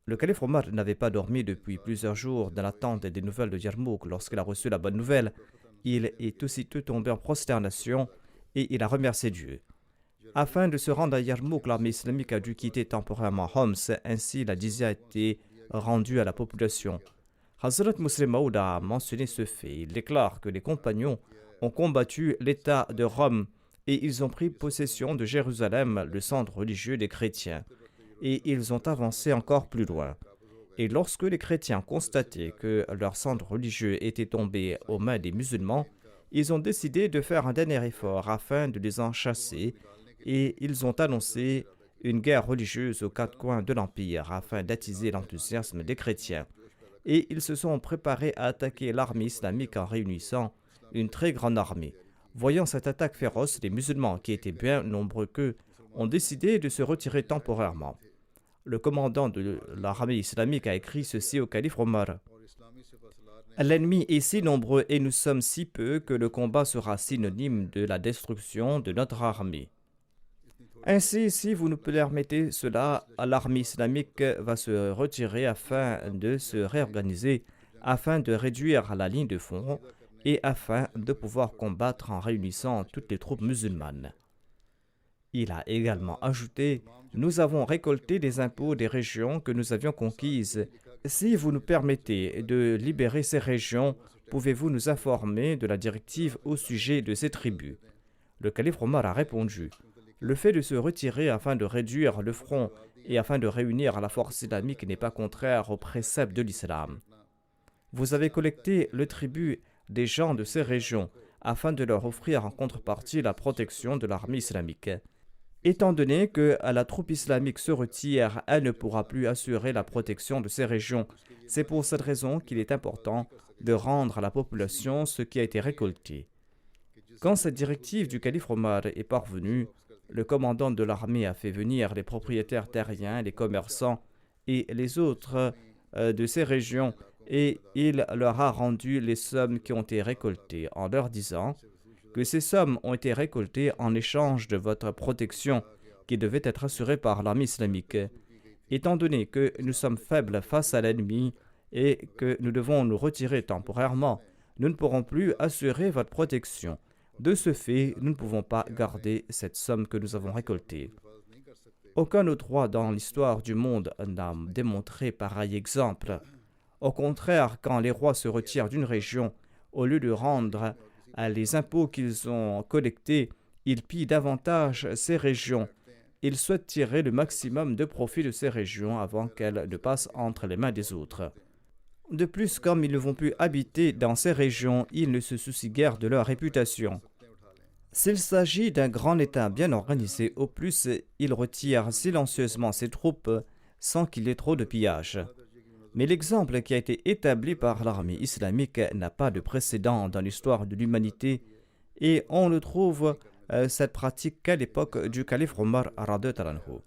B: Le calife Omar n'avait pas dormi depuis plusieurs jours dans l'attente des nouvelles de Yarmouk. Lorsqu'il a reçu la bonne nouvelle, il est aussitôt tombé en prosternation et il a remercié Dieu. Afin de se rendre à Yarmouk, l'armée islamique a dû quitter temporairement Homs. Ainsi, la jizya a été rendue à la population. Hazrat Muslim Maud a mentionné ce fait. Il déclare que les compagnons ont combattu l'État de Rome et ils ont pris possession de Jérusalem, le centre religieux des chrétiens. Et ils ont avancé encore plus loin. Et lorsque les chrétiens constataient que leur centre religieux était tombé aux mains des musulmans, ils ont décidé de faire un dernier effort afin de les en chasser et ils ont annoncé une guerre religieuse aux quatre coins de l'Empire afin d'attiser l'enthousiasme des chrétiens. Et ils se sont préparés à attaquer l'armée islamique en réunissant une très grande armée. Voyant cette attaque féroce, les musulmans, qui étaient bien nombreux qu'eux, ont décidé de se retirer temporairement. le commandant de l'armée islamique a écrit ceci au calife Omar. L'ennemi est si nombreux et nous sommes si peu que le combat sera synonyme de la destruction de notre armée. Ainsi, si vous nous permettez cela, l'armée islamique va se retirer afin de se réorganiser, afin de réduire la ligne de front et afin de pouvoir combattre en réunissant toutes les troupes musulmanes. Il a également ajouté « Nous avons récolté des impôts des régions que nous avions conquises. Si vous nous permettez de libérer ces régions, pouvez-vous nous informer de la directive au sujet de ces tribus ?» Le calife Omar a répondu « Le fait de se retirer afin de réduire le front et afin de réunir la force islamique n'est pas contraire aux préceptes de l'islam. Vous avez collecté le tribut des gens de ces régions afin de leur offrir en contrepartie la protection de l'armée islamique. Étant donné que la troupe islamique se retire, elle ne pourra plus assurer la protection de ces régions. C'est pour cette raison qu'il est important de rendre à la population ce qui a été récolté. » Quand cette directive du calife Omar est parvenue, le commandant de l'armée a fait venir les propriétaires terriens, les commerçants et les autres de ces régions et il leur a rendu les sommes qui ont été récoltées en leur disant que ces sommes ont été récoltées en échange de votre protection qui devait être assurée par l'armée islamique. Étant donné que nous sommes faibles face à l'ennemi et que nous devons nous retirer temporairement, nous ne pourrons plus assurer votre protection. De ce fait, nous ne pouvons pas garder cette somme que nous avons récoltée. Aucun autre roi dans l'histoire du monde n'a démontré pareil exemple. Au contraire, quand les rois se retirent d'une région, au lieu de rendre les impôts qu'ils ont collectés, ils pillent davantage ces régions. Ils souhaitent tirer le maximum de profit de ces régions avant qu'elles ne passent entre les mains des autres. De plus, comme ils ne vont plus habiter dans ces régions, ils ne se soucient guère de leur réputation. S'il s'agit d'un grand État bien organisé, au plus, il retire silencieusement ses troupes sans qu'il y ait trop de pillage. Mais l'exemple qui a été établi par l'armée islamique n'a pas de précédent dans l'histoire de l'humanité et on ne trouve cette pratique qu'à l'époque du calife Omar radhiyallahu anhu.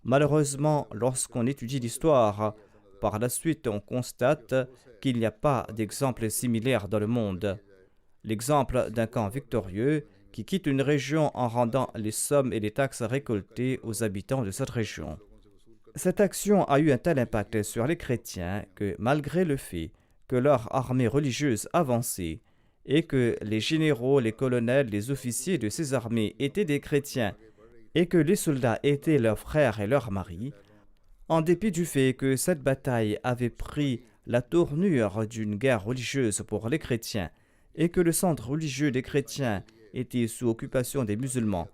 B: Malheureusement, lorsqu'on étudie l'histoire, par la suite on constate qu'il n'y a pas d'exemple similaire dans le monde. L'exemple d'un camp victorieux qui quitte une région en rendant les sommes et les taxes récoltées aux habitants de cette région. Cette action a eu un tel impact sur les chrétiens que malgré le fait que leur armée religieuse avançait et que les généraux, les colonels, les officiers de ces armées étaient des chrétiens et que les soldats étaient leurs frères et leurs maris, en dépit du fait que cette bataille avait pris la tournure d'une guerre religieuse pour les chrétiens et que le centre religieux des chrétiens était sous occupation des musulmans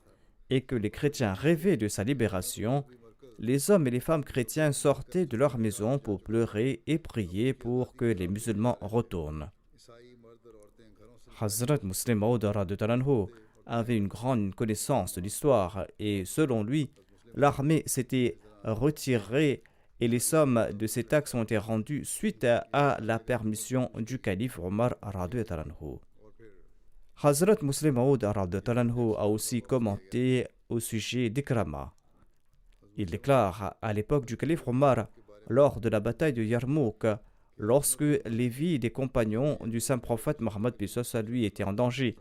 B: et que les chrétiens rêvaient de sa libération, les hommes et les femmes chrétiens sortaient de leur maison pour pleurer et prier pour que les musulmans retournent. Hazrat Muslim Maud radhiyallahu anhu avait une grande connaissance de l'histoire et selon lui, l'armée s'était retirée et les sommes de ces taxes ont été rendues suite à la permission du calife Omar radhiyallahu anhu. Hazrat Muslim Maud radhiyallahu anhu a aussi commenté au sujet d'Ikrama. Il déclare à l'époque du calife Omar, lors de la bataille de Yarmouk, lorsque les vies des compagnons du saint prophète Mohammed à lui étaient en danger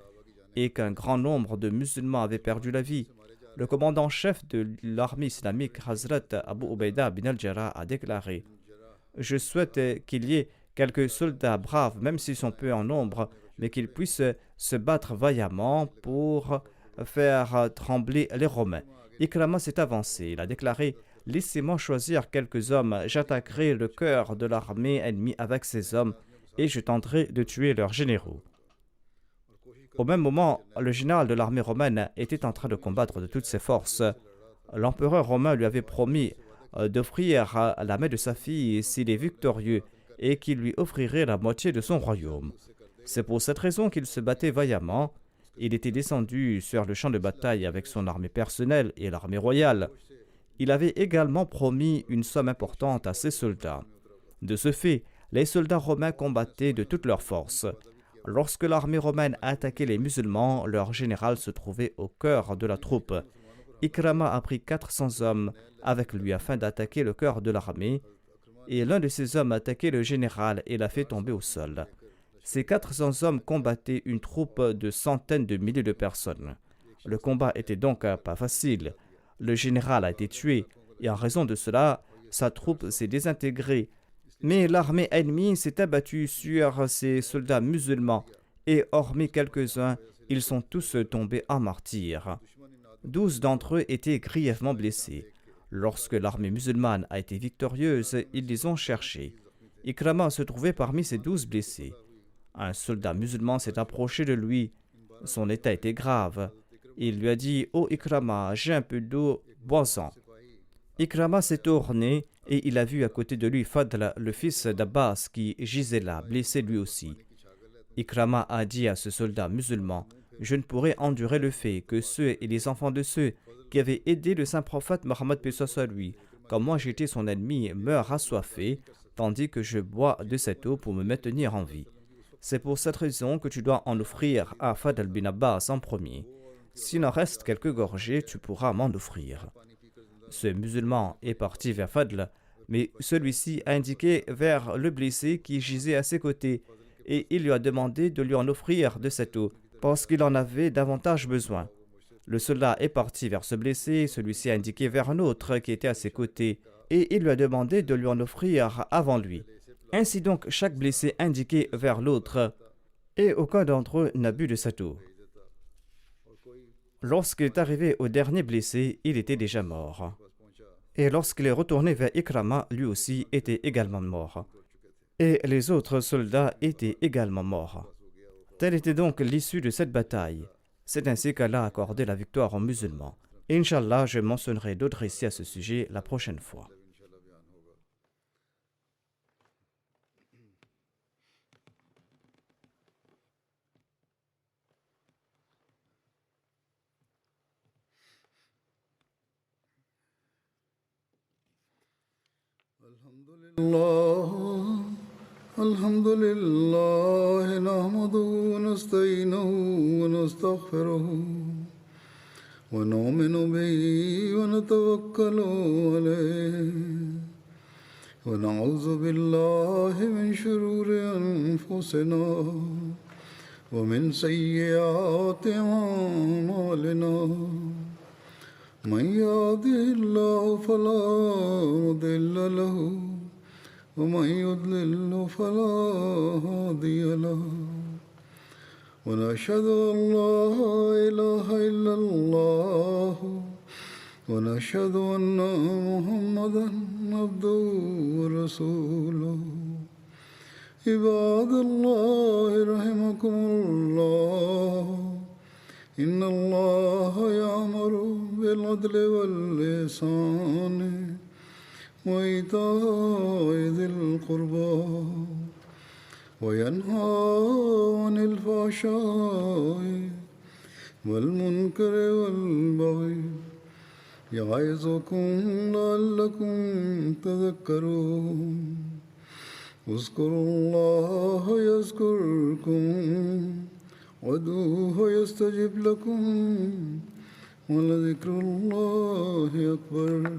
B: et qu'un grand nombre de musulmans avaient perdu la vie, le commandant-chef de l'armée islamique, Hazrat Abu Ubaida bin al-Jarrah, a déclaré « Je souhaite qu'il y ait quelques soldats braves, même s'ils sont peu en nombre, mais qu'ils puissent se battre vaillamment pour faire trembler les Romains. » Ikrama s'est avancé. Il a déclaré « Laissez-moi choisir quelques hommes, j'attaquerai le cœur de l'armée ennemie avec ces hommes et je tenterai de tuer leurs généraux. » Au même moment, le général de l'armée romaine était en train de combattre de toutes ses forces. L'empereur romain lui avait promis d'offrir la main de sa fille s'il est victorieux et qu'il lui offrirait la moitié de son royaume. C'est pour cette raison qu'il se battait vaillamment. Il était descendu sur le champ de bataille avec son armée personnelle et l'armée royale. Il avait également promis une somme importante à ses soldats. De ce fait, les soldats romains combattaient de toutes leurs forces. Lorsque l'armée romaine a attaqué les musulmans, leur général se trouvait au cœur de la troupe. Ikrama a pris 400 hommes avec lui afin d'attaquer le cœur de l'armée, et l'un de ces hommes a attaqué le général et l'a fait tomber au sol. Ces 400 hommes combattaient une troupe de centaines de milliers de personnes. Le combat était donc pas facile. Le général a été tué, et en raison de cela, sa troupe s'est désintégrée. Mais l'armée ennemie s'est abattue sur ces soldats musulmans, et hormis quelques-uns, ils sont tous tombés en martyrs. 12 d'entre eux étaient grièvement blessés. Lorsque l'armée musulmane a été victorieuse, ils les ont cherchés. Ikrama se trouvait parmi ces 12 blessés. Un soldat musulman s'est approché de lui. Son état était grave. Il lui a dit « Oh Ikrama, j'ai un peu d'eau, bois-en ». Ikrama s'est tourné et il a vu à côté de lui Fadl, le fils d'Abbas, qui gisait là, blessé lui aussi. Ikrama a dit à ce soldat musulman « Je ne pourrai endurer le fait que ceux et les enfants de ceux qui avaient aidé le saint prophète Mohammed paix soit lui, comme moi j'étais son ennemi, meurent assoiffés, tandis que je bois de cette eau pour me maintenir en vie. C'est pour cette raison que tu dois en offrir à Fadl bin Abbas en premier. S'il en reste quelques gorgées, tu pourras m'en offrir. » Ce musulman est parti vers Fadl, mais celui-ci a indiqué vers le blessé qui gisait à ses côtés, et il lui a demandé de lui en offrir de cette eau, parce qu'il en avait davantage besoin. Le soldat est parti vers ce blessé, celui-ci a indiqué vers un autre qui était à ses côtés, et il lui a demandé de lui en offrir avant lui. Ainsi donc, chaque blessé indiquait vers l'autre, et aucun d'entre eux n'a bu de cette eau. Lorsqu'il est arrivé au dernier blessé, il était déjà mort. Et lorsqu'il est retourné vers Ikrama, lui aussi était également mort. Et les autres soldats étaient également morts. Telle était donc l'issue de cette bataille. C'est ainsi qu'Allah a accordé la victoire aux musulmans. Inch'Allah, je mentionnerai d'autres récits à ce sujet la prochaine fois.
A: الحمد لله نحمده ونستعينه ونستغفره ونؤمن به ونتوكل عليه ونعوذ بالله من شرور أنفسنا ومن سيئات أعمالنا من يهده الله فلا مضل له ومن يضلل فلا هادي له ونشهد أن لا إله إلا الله ونشهد أن محمدا عبده ورسوله عباد الله رحمكم الله إن الله يأمر بالعدل والإحسان وإيتاء ذي القربى وينهى عن الفحشاء والمنكر والبغي يعظكم لعلكم تذكرون اذكروا الله يذكركم وادعوه يستجب لكم ولذكر الله أكبر